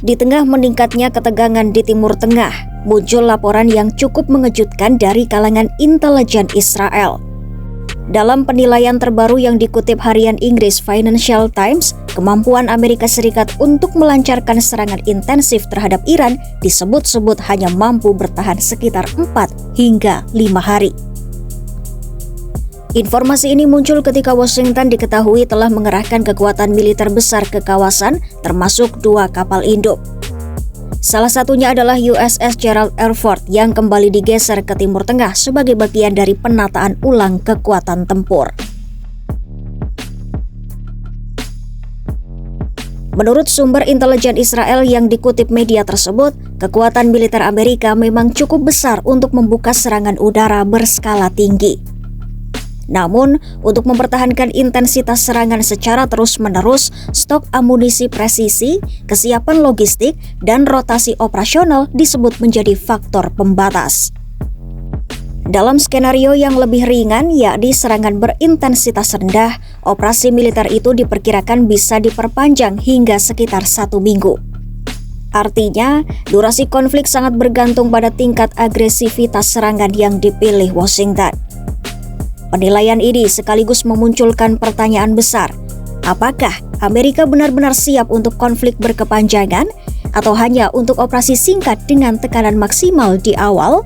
Di tengah meningkatnya ketegangan di Timur Tengah, muncul laporan yang cukup mengejutkan dari kalangan intelijen Israel. Dalam penilaian terbaru yang dikutip harian Inggris Financial Times, kemampuan Amerika Serikat untuk melancarkan serangan intensif terhadap Iran disebut-sebut hanya mampu bertahan sekitar 4 hingga 5 hari. Informasi ini muncul ketika Washington diketahui telah mengerahkan kekuatan militer besar ke kawasan, termasuk 2 kapal induk. Salah satunya adalah USS Gerald R. Ford yang kembali digeser ke Timur Tengah sebagai bagian dari penataan ulang kekuatan tempur. Menurut sumber intelijen Israel yang dikutip media tersebut, kekuatan militer Amerika memang cukup besar untuk membuka serangan udara berskala tinggi. Namun, untuk mempertahankan intensitas serangan secara terus-menerus, stok amunisi presisi, kesiapan logistik, dan rotasi operasional disebut menjadi faktor pembatas. Dalam skenario yang lebih ringan, yakni serangan berintensitas rendah, operasi militer itu diperkirakan bisa diperpanjang hingga sekitar 1 minggu. Artinya, durasi konflik sangat bergantung pada tingkat agresivitas serangan yang dipilih Washington. Penilaian ini sekaligus memunculkan pertanyaan besar. Apakah Amerika benar-benar siap untuk konflik berkepanjangan atau hanya untuk operasi singkat dengan tekanan maksimal di awal?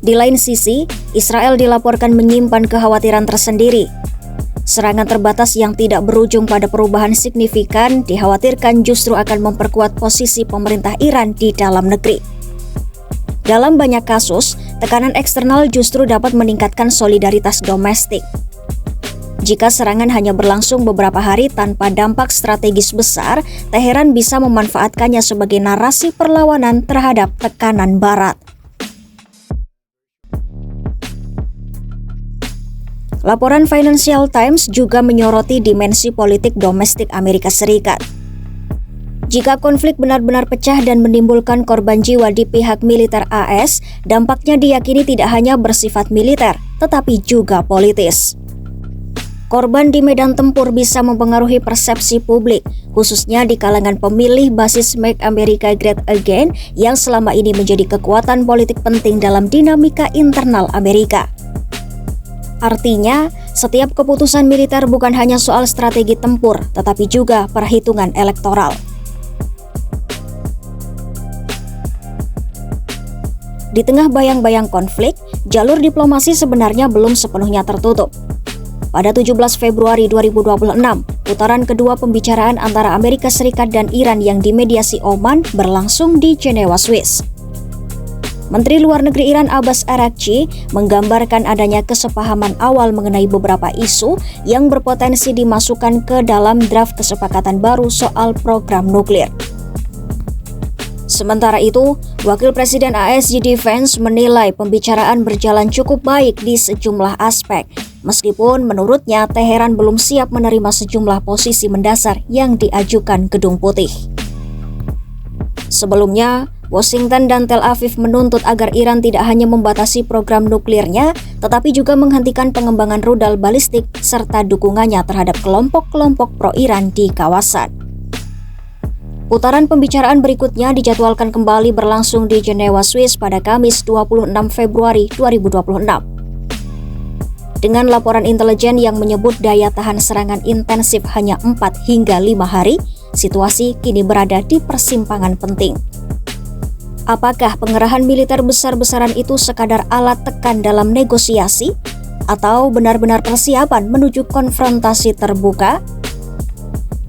Di lain sisi, Israel dilaporkan menyimpan kekhawatiran tersendiri. Serangan terbatas yang tidak berujung pada perubahan signifikan dikhawatirkan justru akan memperkuat posisi pemerintah Iran di dalam negeri. Dalam banyak kasus, tekanan eksternal justru dapat meningkatkan solidaritas domestik. Jika serangan hanya berlangsung beberapa hari tanpa dampak strategis besar, Teheran bisa memanfaatkannya sebagai narasi perlawanan terhadap tekanan Barat. Laporan Financial Times juga menyoroti dimensi politik domestik Amerika Serikat. Jika konflik benar-benar pecah dan menimbulkan korban jiwa di pihak militer AS, dampaknya diyakini tidak hanya bersifat militer, tetapi juga politis. Korban di medan tempur bisa mempengaruhi persepsi publik, khususnya di kalangan pemilih basis Make America Great Again yang selama ini menjadi kekuatan politik penting dalam dinamika internal Amerika. Artinya, setiap keputusan militer bukan hanya soal strategi tempur, tetapi juga perhitungan elektoral. Di tengah bayang-bayang konflik, jalur diplomasi sebenarnya belum sepenuhnya tertutup. Pada 17 Februari 2026, putaran kedua pembicaraan antara Amerika Serikat dan Iran yang dimediasi Oman berlangsung di Jenewa, Swiss. Menteri Luar Negeri Iran Abbas Araghchi menggambarkan adanya kesepahaman awal mengenai beberapa isu yang berpotensi dimasukkan ke dalam draft kesepakatan baru soal program nuklir. Sementara itu, Wakil Presiden AS JD Vance menilai pembicaraan berjalan cukup baik di sejumlah aspek, meskipun menurutnya Teheran belum siap menerima sejumlah posisi mendasar yang diajukan Gedung Putih. Sebelumnya, Washington dan Tel Aviv menuntut agar Iran tidak hanya membatasi program nuklirnya, tetapi juga menghentikan pengembangan rudal balistik serta dukungannya terhadap kelompok-kelompok pro-Iran di kawasan. Putaran pembicaraan berikutnya dijadwalkan kembali berlangsung di Jenewa, Swiss pada Kamis 26 Februari 2026. Dengan laporan intelijen yang menyebut daya tahan serangan intensif hanya 4 hingga 5 hari, situasi kini berada di persimpangan penting. Apakah pengerahan militer besar-besaran itu sekadar alat tekan dalam negosiasi, atau benar-benar persiapan menuju konfrontasi terbuka?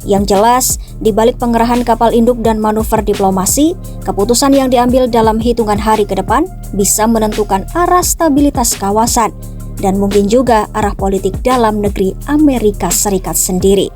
Yang jelas, di balik pengerahan kapal induk dan manuver diplomasi, keputusan yang diambil dalam hitungan hari ke depan bisa menentukan arah stabilitas kawasan dan mungkin juga arah politik dalam negeri Amerika Serikat sendiri.